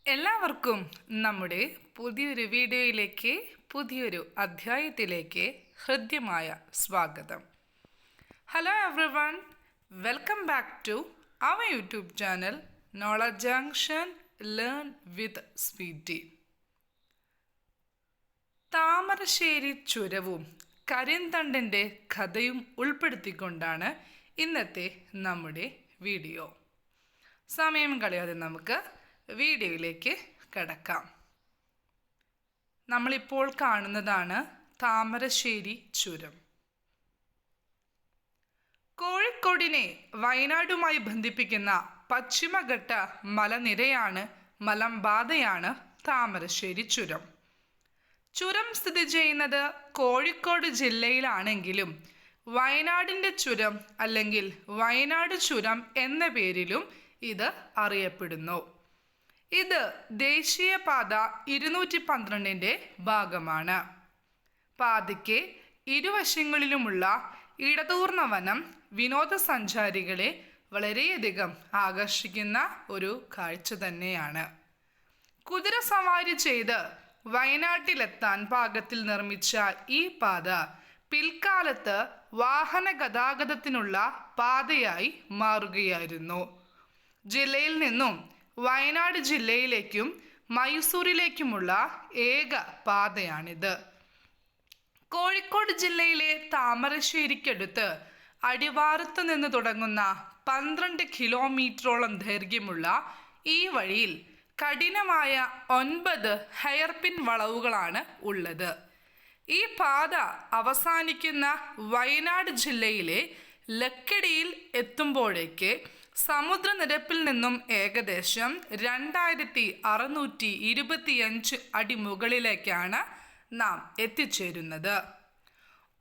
എല്ലാവർക്കും നമ്മുടെ പുതിയൊരു വീഡിയോയിലേക്ക് പുതിയൊരു അധ്യായത്തിലേക്ക് ഹൃദ്യമായ സ്വാഗതം. Hello everyone, welcome back to our YouTube channel knowledge junction learn with Sweety. Thamarassery ചുരവും കരിന്തണ്ടൻ്റെ കഥയും ഉൾപ്പെടുത്തിക്കൊണ്ടാണ് ഇന്നത്തെ നമ്മുടെ വീഡിയോ. സമയം കളയാതെ നമുക്ക് വീഡിയോയിലേക്ക് കടക്കാം. നമ്മളിപ്പോൾ കാണുന്നതാണ് താമരശ്ശേരി ചുരം. കോഴിക്കോടിനെ വയനാടുമായി ബന്ധിപ്പിക്കുന്ന പശ്ചിമഘട്ട മലനിരയാണ് മലമ്പാതയാണ് താമരശ്ശേരി ചുരം. ചുരം സ്ഥിതി ചെയ്യുന്നത് കോഴിക്കോട് ജില്ലയിലാണെങ്കിലും വയനാടിൻ്റെ ചുരം അല്ലെങ്കിൽ വയനാട് ചുരം എന്ന പേരിലും ഇത് അറിയപ്പെടുന്നു. ഇത് ദേശീയപാത 212 ഭാഗമാണ്. പാതയ്ക്ക് ഇരുവശങ്ങളിലുമുള്ള ഇടതൂർന്ന വനം വിനോദസഞ്ചാരികളെ വളരെയധികം ആകർഷിക്കുന്ന ഒരു കാഴ്ച തന്നെയാണ്. കുതിര സവാരി ചെയ്ത് വയനാട്ടിലെത്താൻ പാകത്തിൽ നിർമ്മിച്ച ഈ പാത പിൽക്കാലത്ത് വാഹന ഗതാഗതത്തിനുള്ള പാതയായി മാറുകയായിരുന്നു. ജില്ലയിൽ നിന്നും വയനാട് ജില്ലയിലേക്കും മൈസൂരിലേക്കുമുള്ള ഏക പാതയാണിത്. കോഴിക്കോട് ജില്ലയിലെ താമരശ്ശേരിക്കടുത്ത് അടിവാരത്ത് നിന്ന് തുടങ്ങുന്ന 12 കിലോമീറ്ററോളം ദൈർഘ്യമുള്ള ഈ വഴിയിൽ കഠിനമായ 9 ഹെയർപിൻ വളവുകളാണ് ഉള്ളത്. ഈ പാത അവസാനിക്കുന്ന വയനാട് ജില്ലയിലെ ലക്കിടിയിൽ എത്തുമ്പോഴേക്ക് സമുദ്രനിരപ്പിൽ നിന്നും ഏകദേശം 2625 അടി മുകളിലേക്കാണ് നാം എത്തിച്ചേരുന്നത്.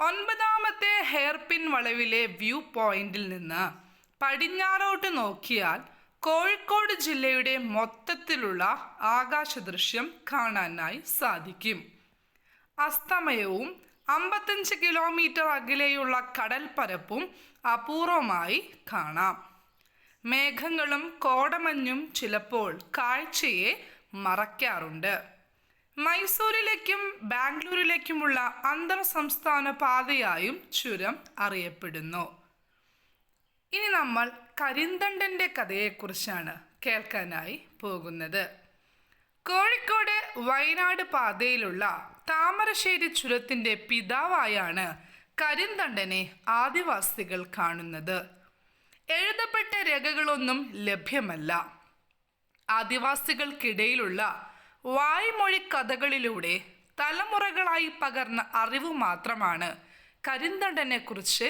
9ാമത്തെ ഹെയർപിൻ വളവിലെ വ്യൂ പോയിന്റിൽ നിന്ന് പടിഞ്ഞാറോട്ട് നോക്കിയാൽ കോഴിക്കോട് ജില്ലയുടെ മൊത്തത്തിലുള്ള ആകാശദൃശ്യം കാണാനായി സാധിക്കും. അസ്തമയവും 55 കിലോമീറ്റർ അകലെയുള്ള കടൽപ്പരപ്പും അപൂർവമായി കാണാം. മേഘങ്ങളും കോടമഞ്ഞും ചിലപ്പോൾ കാഴ്ചയെ മറയ്ക്കാറുണ്ട്. മൈസൂരിലേക്കും ബാംഗ്ലൂരിലേക്കുമുള്ള അന്തർ സംസ്ഥാന പാതയായും ചുരം അറിയപ്പെടുന്നു. ഇനി നമ്മൾ കരിന്തണ്ടൻ്റെ കഥയെക്കുറിച്ചാണ് കേൾക്കാനായി പോകുന്നത്. കോഴിക്കോട് വയനാട് പാതയിലുള്ള താമരശ്ശേരി ചുരത്തിൻ്റെ പിതാവായാണ് കരിന്തണ്ടനെ ആദിവാസികൾ കാണുന്നത്. എഴുതപ്പെട്ട രേഖകളൊന്നും ലഭ്യമല്ല. ആദിവാസികൾക്കിടയിലുള്ള വായ്മൊഴി കഥകളിലൂടെ തലമുറകളായി പകർന്ന അറിവ് മാത്രമാണ് കരിന്തണ്ടനെക്കുറിച്ച്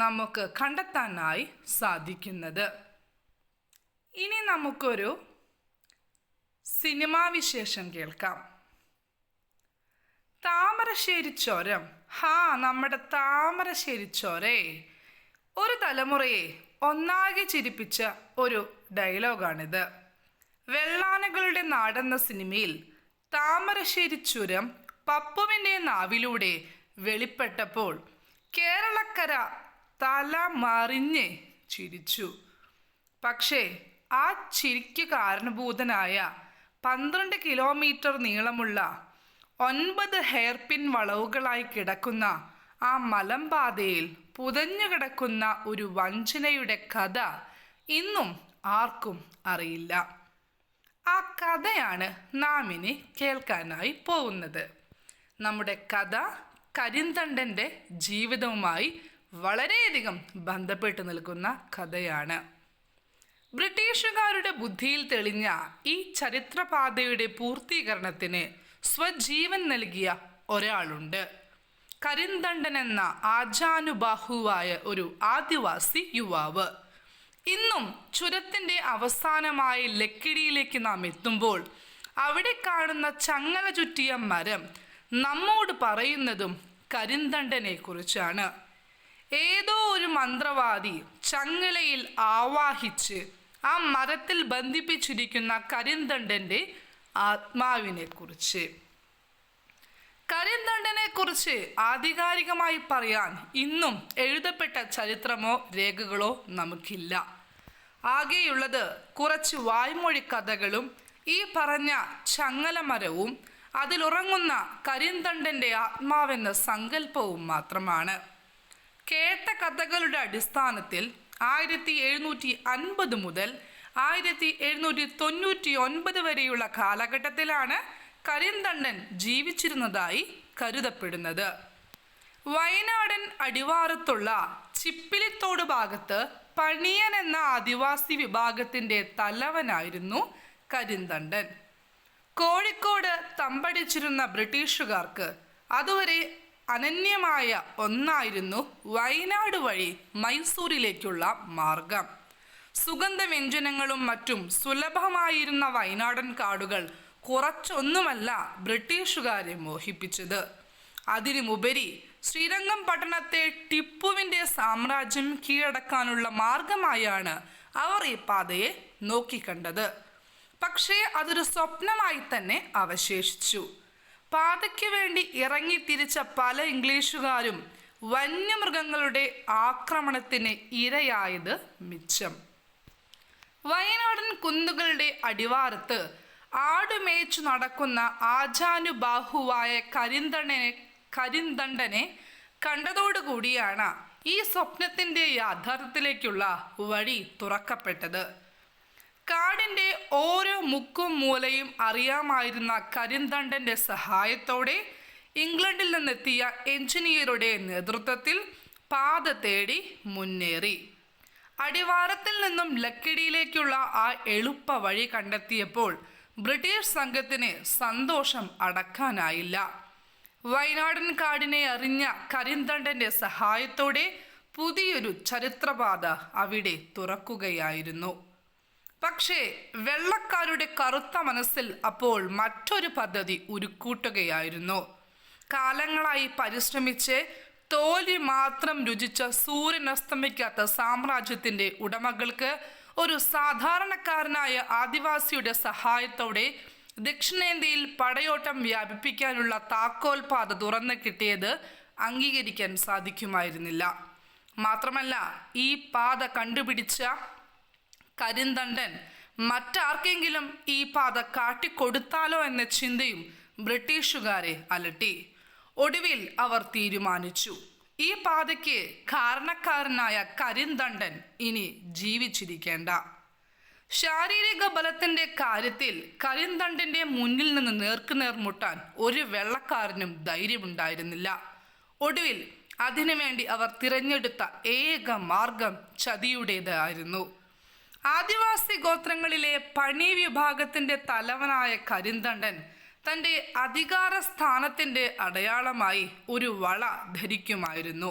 നമുക്ക് കണ്ടെത്താനായി സാധിക്കുന്നത്. ഇനി നമുക്കൊരു സിനിമാ വിശേഷം കേൾക്കാം. താമരശ്ശേരി ചുരം, നമ്മുടെ താമരശ്ശേരി ചുരേ, ഒരു തലമുറയെ ഒന്നാകെ ചിരിപ്പിച്ച ഒരു ഡയലോഗാണിത്. വെള്ളാനകളുടെ നാടെന്ന സിനിമയിൽ താമരശ്ശേരി ചുരം പപ്പുവിൻ്റെ നാവിലൂടെ വെളിപ്പെട്ടപ്പോൾ കേരളക്കര തല മറിഞ്ഞ് ചിരിച്ചു. പക്ഷേ ആ ചിരിക്ക് കാരണഭൂതനായ 12 കിലോമീറ്റർ നീളമുള്ള 9 ഹെയർപിൻ വളവുകളായി കിടക്കുന്ന ആ മലമ്പാതയിൽ പുതഞ്ഞുകിടക്കുന്ന ഒരു വഞ്ചനയുടെ കഥ ഇന്നും ആർക്കും അറിയില്ല. ആ കഥയാണ് നാം ഇനി കേൾക്കാനായി പോകുന്നത്. നമ്മുടെ കഥ കരിന്തണ്ടൻ്റെ ജീവിതവുമായി വളരെയധികം ബന്ധപ്പെട്ട് നിൽക്കുന്ന കഥയാണ്. ബ്രിട്ടീഷുകാരുടെ ബുദ്ധിയിൽ തെളിഞ്ഞ ഈ ചരിത്രപാതയുടെ പൂർത്തീകരണത്തിന് സ്വജീവൻ നൽകിയ ഒരാളുണ്ട്. കരിന്തണ്ടൻ എന്ന ആജാനുബാഹുവായ ഒരു ആദിവാസി യുവാവ്. ഇന്നും ചുരത്തിൻ്റെ അവസാനമായ ലക്കിടിയിലേക്ക് നാം എത്തുമ്പോൾ അവിടെ കാണുന്ന ചങ്ങല ചുറ്റിയ മരം നമ്മോട് പറയുന്നതും കരിന്തണ്ടനെ കുറിച്ചാണ്. ഏതോ ഒരു മന്ത്രവാദി ചങ്ങലയിൽ ആവാഹിച്ച് ആ മരത്തിൽ ബന്ധിപ്പിച്ചിരിക്കുന്ന കരിന്തണ്ടൻ്റെ ആത്മാവിനെ കുറിച്ച്. കരിന്തണ്ടനെ കുറിച്ച് ആധികാരികമായി പറയാൻ ഇന്നും എഴുതപ്പെട്ട ചരിത്രമോ രേഖകളോ നമുക്കില്ല. ആകെയുള്ളത് കുറച്ച് വായ്മൊഴി കഥകളും ഈ പറഞ്ഞ ചങ്ങലമരവും അതിലുറങ്ങുന്ന കരിന്തണ്ടൻ്റെ ആത്മാവെന്ന സങ്കല്പവും മാത്രമാണ്. കേട്ട കഥകളുടെ അടിസ്ഥാനത്തിൽ 1750 മുതൽ 1799 വരെയുള്ള കാലഘട്ടത്തിലാണ് കരിന്തണ്ടൻ ജീവിച്ചിരുന്നതായി കരുതപ്പെടുന്നത്. വയനാടൻ അടിവാരത്തുള്ള ചിപ്പിലിത്തോട് ഭാഗത്ത് പണിയൻ എന്ന ആദിവാസി വിഭാഗത്തിൻ്റെ തലവനായിരുന്നു കരിന്തണ്ടൻ. കോഴിക്കോട് തമ്പടിച്ചിരുന്ന ബ്രിട്ടീഷുകാർക്ക് അതുവരെ അനന്യമായ ഒന്നായിരുന്നു വയനാട് വഴി മൈസൂരിലേക്കുള്ള മാർഗം. സുഗന്ധവ്യഞ്ജനങ്ങളും മറ്റും സുലഭമായിരുന്ന വയനാടൻ കാടുകൾ കുറച്ചൊന്നുമല്ല ബ്രിട്ടീഷുകാരെ മോഹിപ്പിച്ചത്. അതിനുമുപരി ശ്രീരംഗം പട്ടണത്തെ ടിപ്പുവിൻ്റെ സാമ്രാജ്യം കീഴടക്കാനുള്ള മാർഗമായാണ് അവർ ഈ പാതയെ നോക്കിക്കണ്ടത്. പക്ഷേ അതൊരു സ്വപ്നമായി തന്നെ അവശേഷിച്ചു. പാതയ്ക്ക് വേണ്ടി ഇറങ്ങി തിരിച്ച പല ഇംഗ്ലീഷുകാരും വന്യമൃഗങ്ങളുടെ ആക്രമണത്തിന് ഇരയായത് മിച്ചം. വയനാടൻ കുന്നുകളുടെ അടിവാരത്ത് ആടുമേച്ചു നടക്കുന്ന ആജാനുബാഹുവായ കരിന്തണ്ടനെ കണ്ടതോടുകൂടിയാണ് ഈ സ്വപ്നത്തിൻ്റെ യാഥാർത്ഥ്യത്തിലേക്കുള്ള വഴി തുറക്കപ്പെട്ടത്. കാടിൻ്റെ ഓരോ മുക്കും മൂലയും അറിയാമായിരുന്ന കരിന്തണ്ടൻ്റെ സഹായത്തോടെ ഇംഗ്ലണ്ടിൽ നിന്നെത്തിയ എഞ്ചിനീയറുടെ നേതൃത്വത്തിൽ പാത തേടി മുന്നേറി. അടിവാരത്തിൽ നിന്നും ലക്കിടിയിലേക്കുള്ള ആ എളുപ്പ വഴി കണ്ടെത്തിയപ്പോൾ ബ്രിട്ടീഷ് സംഘത്തിന് സന്തോഷം അടക്കാനായില്ല. വയനാടൻ കാടിനെ അറിഞ്ഞ കരിന്തണ്ടൻ്റെ സഹായത്തോടെ പുതിയൊരു ചരിത്രപാത അവിടെ തുറക്കുകയായിരുന്നു. പക്ഷേ വെള്ളക്കാരുടെ കറുത്ത മനസ്സിൽ അപ്പോൾ മറ്റൊരു പദ്ധതി ഉരുക്കൂട്ടുകയായിരുന്നു. കാലങ്ങളായി പരിശ്രമിച്ച് തോൽവി മാത്രം രുചിച്ച സൂര്യൻ അസ്തമിക്കാത്ത സാമ്രാജ്യത്തിൻ്റെ ഉടമകൾക്ക് ഒരു സാധാരണക്കാരനായ ആദിവാസിയുടെ സഹായത്തോടെ ദക്ഷിണേന്ത്യയിൽ പടയോട്ടം വ്യാപിപ്പിക്കാനുള്ള താക്കോൽ പാത തുറന്നു കിട്ടിയത് അംഗീകരിക്കാൻ സാധിക്കുമായിരുന്നില്ല. മാത്രമല്ല, ഈ പാത കണ്ടുപിടിച്ച കരിന്തണ്ടൻ മറ്റാർക്കെങ്കിലും ഈ പാത കാട്ടിക്കൊടുത്താലോ എന്ന ചിന്തയും ബ്രിട്ടീഷുകാരെ അലട്ടി. ഒടുവിൽ അവർ തീരുമാനിച്ചു, ഈ പാതയ്ക്ക് കാരണക്കാരനായ കരിന്തണ്ടൻ ഇനി ജീവിച്ചിരിക്കേണ്ട. ശാരീരിക ബലത്തിൻ്റെ കാര്യത്തിൽ കരിന്തണ്ടൻ്റെ മുന്നിൽ നിന്ന് നേർക്കുനേർ മുട്ടാൻ ഒരു വെള്ളക്കാരനും ധൈര്യമുണ്ടായിരുന്നില്ല. ഒടുവിൽ അതിനുവേണ്ടി അവർ തിരഞ്ഞെടുത്ത ഏക മാർഗം ചതിയുടേതായിരുന്നു. ആദിവാസി ഗോത്രങ്ങളിലെ പണി വിഭാഗത്തിൻ്റെ തലവനായ കരിന്തണ്ടൻ തൻ്റെ അധികാര സ്ഥാനത്തിൻ്റെ അടയാളമായി ഒരു വള ധരിക്കുമായിരുന്നു.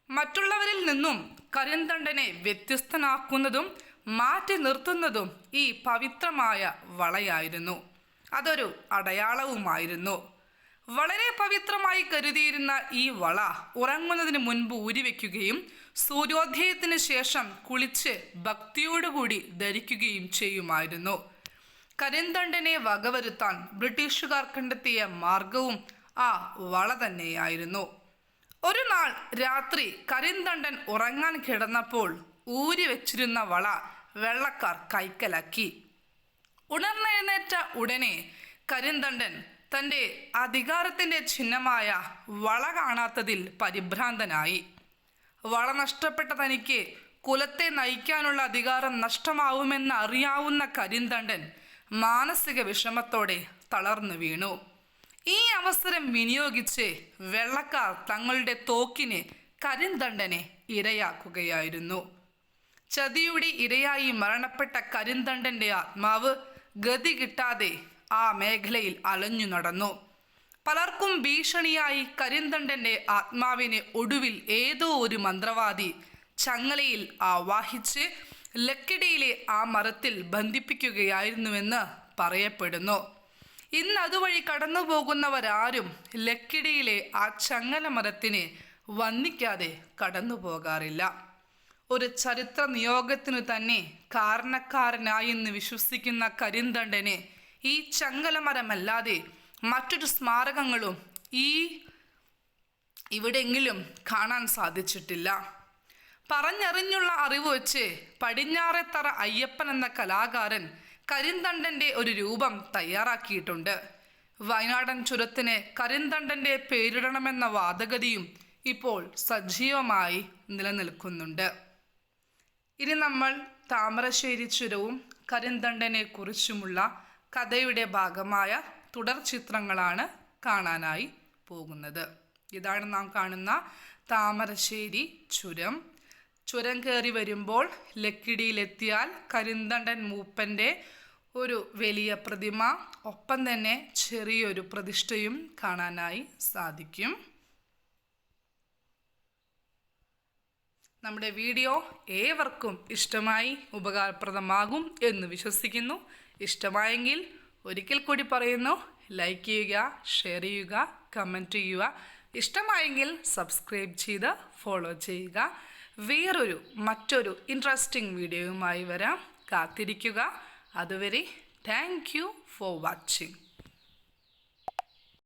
മറ്റുള്ളവരിൽ നിന്നും കരിന്തണ്ടനെ വ്യത്യസ്തനാക്കുന്നതും മാറ്റി നിർത്തുന്നതും ഈ പവിത്രമായ വളയായിരുന്നു. അതൊരു അടയാളവുമായിരുന്നു. വളരെ പവിത്രമായി കരുതിയിരുന്ന ഈ വള ഉറങ്ങുന്നതിന് മുൻപ് ഊരിവെക്കുകയും സൂര്യോദയത്തിന് ശേഷം കുളിച്ച് ഭക്തിയോടുകൂടി ധരിക്കുകയും ചെയ്യുമായിരുന്നു. കരിന്തണ്ടനെ വകവരുത്താൻ ബ്രിട്ടീഷുകാർ കണ്ടെത്തിയ മാർഗവും ആ വള തന്നെയായിരുന്നു. ഒരു നാൾ രാത്രി കരിന്തണ്ടൻ ഉറങ്ങാൻ കിടന്നപ്പോൾ ഊരിവെച്ചിരുന്ന വള വെള്ളക്കാർ കൈക്കലാക്കി. ഉണർന്നെഴുന്നേറ്റ ഉടനെ കരിന്തണ്ടൻ തൻ്റെ അധികാരത്തിൻ്റെ ചിഹ്നമായ വള കാണാത്തതിൽ പരിഭ്രാന്തനായി. വള നഷ്ടപ്പെട്ട തനിക്ക് കുലത്തെ നയിക്കാനുള്ള അധികാരം നഷ്ടമാവുമെന്ന് അറിയാവുന്ന കരിന്തണ്ടൻ മാനസിക വിഷമത്തോടെ തളർന്നു വീണു. ഈ അവസരം വിനിയോഗിച്ച് വെള്ളക്കാർ തങ്ങളുടെ തോക്കിന് കരിന്തണ്ടനെ ഇരയാക്കുകയായിരുന്നു. ചതിയുടെ ഇരയായി മരണപ്പെട്ട കരിന്തണ്ടൻ്റെ ആത്മാവ് ഗതി കിട്ടാതെ ആ മേഖലയിൽ അലഞ്ഞു നടന്നു. പലർക്കും ഭീഷണിയായി കരിന്തണ്ടൻ്റെ ആത്മാവിനെ ഒടുവിൽ ഏതോ ഒരു മന്ത്രവാദി ചങ്ങലയിൽ ആവാഹിച്ച് ലക്കിടിയിലെ ആ മരത്തിൽ ബന്ധിപ്പിക്കുകയായിരുന്നുവെന്ന് പറയപ്പെടുന്നു. ഇന്ന് അതുവഴി കടന്നു പോകുന്നവരാരും ലക്കിടിയിലെ ആ ചങ്ങല മരത്തിനെ വന്ദിക്കാതെ കടന്നു പോകാറില്ല. ഒരു ചരിത്ര നിയോഗത്തിനു തന്നെ കാരണക്കാരനായെന്ന് വിശ്വസിക്കുന്ന കരിന്തണ്ടനെ ഈ ചങ്ങലമരമല്ലാതെ മറ്റൊരു സ്മാരകങ്ങളും ഇവിടെയെങ്കിലും കാണാൻ സാധിച്ചിട്ടില്ല. പറഞ്ഞറിഞ്ഞുള്ള അറിവ് വെച്ച് പടിഞ്ഞാറേത്തറ അയ്യപ്പൻ എന്ന കലാകാരൻ കരിന്തണ്ടൻ്റെ ഒരു രൂപം തയ്യാറാക്കിയിട്ടുണ്ട്. വയനാടൻ ചുരത്തിന് കരിന്തണ്ടൻ്റെ പേരിടണമെന്ന വാദഗതിയും ഇപ്പോൾ സജീവമായി നിലനിൽക്കുന്നുണ്ട്. ഇനി നമ്മൾ താമരശ്ശേരി ചുരവും കരിന്തണ്ടനെ കുറിച്ചുമുള്ള കഥയുടെ ഭാഗമായ തുടർ ചിത്രങ്ങളാണ് കാണാനായി പോകുന്നത്. ഇതാണ് നാം കാണുന്ന താമരശ്ശേരി ചുരം. ചുരം കയറി വരുമ്പോൾ ലക്കിടിയിലെത്തിയാൽ കരിന്തണ്ടൻ മൂപ്പൻ്റെ ഒരു വലിയ പ്രതിമ, ഒപ്പം തന്നെ ചെറിയൊരു പ്രതിഷ്ഠയും കാണാനായി സാധിക്കും. നമ്മുടെ വീഡിയോ ഏവർക്കും ഇഷ്ടമായി, ഉപകാരപ്രദമാകും എന്ന് വിശ്വസിക്കുന്നു. ഇഷ്ടമായെങ്കിൽ ഒരിക്കൽ കൂടി പറയുന്നു, ലൈക്ക് ചെയ്യുക, ഷെയർ ചെയ്യുക, കമൻറ്റ് ചെയ്യുക. ഇഷ്ടമായെങ്കിൽ സബ്സ്ക്രൈബ് ചെയ്ത് ഫോളോ ചെയ്യുക. മറ്റൊരു ഇൻട്രസ്റ്റിംഗ് വീഡിയോയുമായി വരാം. കാത്തിരിക്കുക. അതുവരെ താങ്ക് യു ഫോർ വാച്ചിങ്.